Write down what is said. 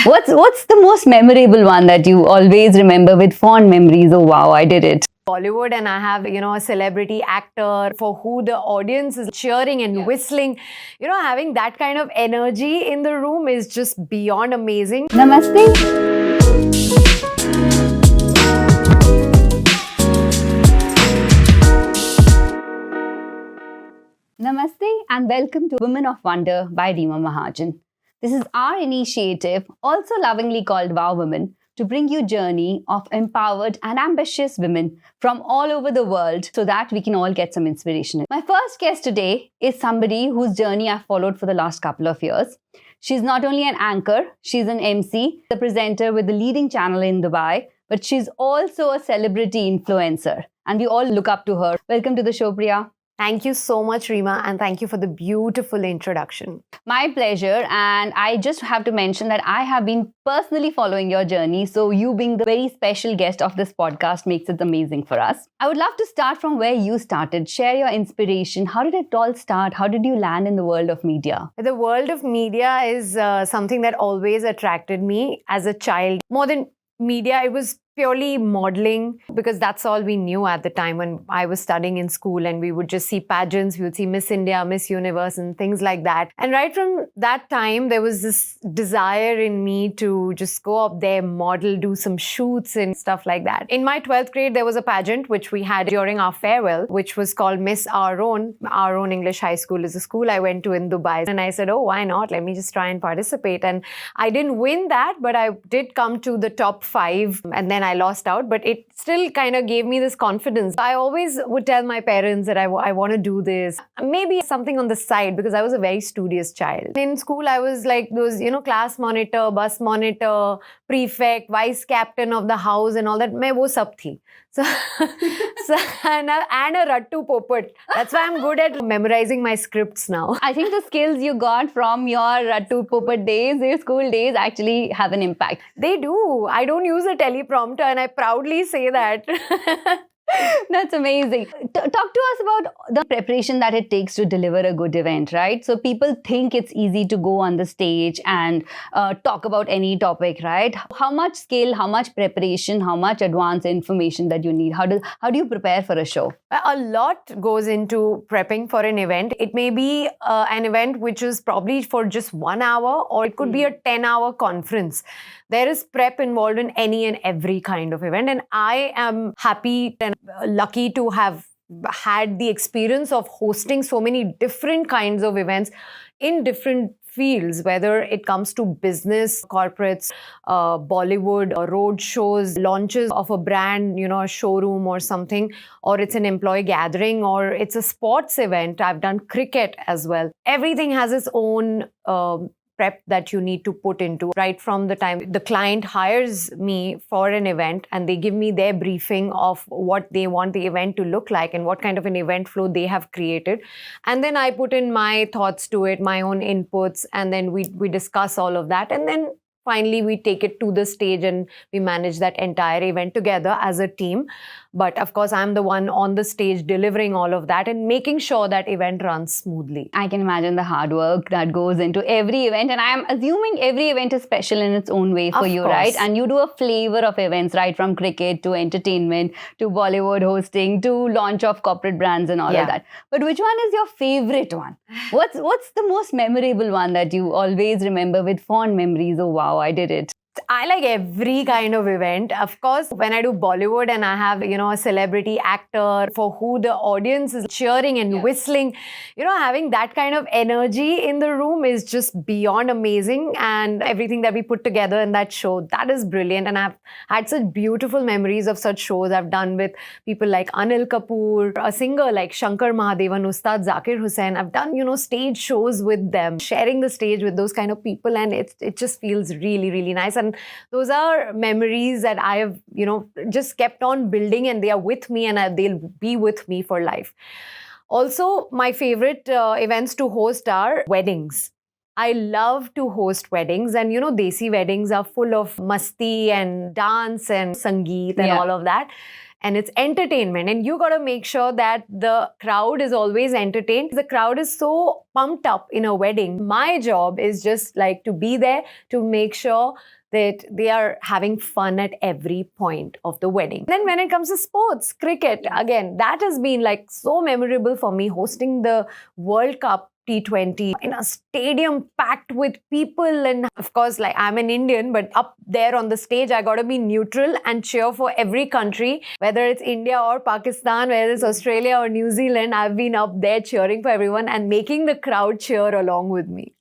What's the most memorable one that you always remember with fond memories? Oh wow, I did it. Bollywood, and I have, a celebrity actor for who the audience is cheering and whistling. Having that kind of energy in the room is just beyond amazing. Namaste. Namaste and welcome to Women of Wonder by Reema Mahajan. This is our initiative, also lovingly called Wow Women, to bring you a journey of empowered and ambitious women from all over the world so that we can all get some inspiration. My first guest today is somebody whose journey I've followed for the last couple of years. She's not only an anchor, she's an MC, the presenter with the leading channel in Dubai, but she's also a celebrity influencer. And we all look up to her. Welcome to the show, Priya. Thank you so much, Reema, and thank you for the beautiful introduction. My pleasure. And I just have to mention that I have been personally following your journey. So you being the very special guest of this podcast makes it amazing for us. I would love to start from where you started. Share your inspiration. How did it all start? How did you land in the world of media? The world of media is something that always attracted me as a child. More than media, it was purely modeling, because that's all we knew at the time when I was studying in school, and we would just see pageants, we would see Miss India, Miss Universe and things like that. And right from that time, there was this desire in me to just go up there, model, do some shoots and stuff like that. In my 12th grade, there was a pageant which we had during our farewell, which was called Miss Our Own. Our Own English High School is a school I went to in Dubai. And I said, oh, why not? Let me just try and participate. And I didn't win that, but I did come to the top 5. And then I lost out, but it still kind of gave me this confidence. I always would tell my parents that I want to do this. Maybe something on the side, because I was a very studious child. In school, I was like those, class monitor, bus monitor, prefect, vice captain of the house and all that. Main wo sab thi. So and a rattu popat. That's why I'm good at memorizing my scripts now. I think the skills you got from your rattu popat days, your school days, actually have an impact. They do. I don't use a teleprompter, and I proudly say that. That's amazing. Talk to us about the preparation that it takes to deliver a good event, right? So people think it's easy to go on the stage and talk about any topic, right? How much skill, how much preparation, how much advanced information that you need? How do you prepare for a show? A lot goes into prepping for an event. It may be an event which is probably for just 1 hour, or it could be a 10-hour conference. There is prep involved in any and every kind of event. And I am happy and lucky to have had the experience of hosting so many different kinds of events in different fields, whether it comes to business, corporates, Bollywood, road shows, launches of a brand, a showroom or something, or it's an employee gathering, or it's a sports event. I've done cricket as well. Everything has its own prep that you need to put into right from the time the client hires me for an event, and they give me their briefing of what they want the event to look like and what kind of an event flow they have created. And then I put in my thoughts to it, my own inputs, and then we discuss all of that. And then finally, we take it to the stage and we manage that entire event together as a team. But of course, I'm the one on the stage delivering all of that and making sure that event runs smoothly. I can imagine the hard work that goes into every event. And I'm assuming every event is special in its own way for you, right? And you do a flavor of events, right? From cricket to entertainment to Bollywood hosting to launch of corporate brands and all of that. But which one is your favorite one? What's the most memorable one that you always remember with fond memories? Oh, wow, I did it. I like every kind of event. Of course, when I do Bollywood and I have, a celebrity actor for who the audience is cheering and whistling, having that kind of energy in the room is just beyond amazing. And everything that we put together in that show, that is brilliant. And I've had such beautiful memories of such shows I've done with people like Anil Kapoor, a singer like Shankar Mahadevan, Ustad Zakir Hussain. I've done, stage shows with them, sharing the stage with those kind of people. And it just feels really, really nice. And those are memories that I have, just kept on building, and they are with me, and they'll be with me for life. Also, my favorite events to host are weddings. I love to host weddings, and Desi weddings are full of masti and dance and sangeet and all of that. and it's entertainment, and you got to make sure that the crowd is always entertained. The crowd is so pumped up in a wedding. My job is just like to be there to make sure that they are having fun at every point of the wedding. Then when it comes to sports, cricket, again, that has been like so memorable for me, hosting the World Cup T20 in a stadium packed with people. And of course, like, I'm an Indian, but up there on the stage, I got to be neutral and cheer for every country, whether it's India or Pakistan, whether it's Australia or New Zealand. I've been up there cheering for everyone and making the crowd cheer along with me.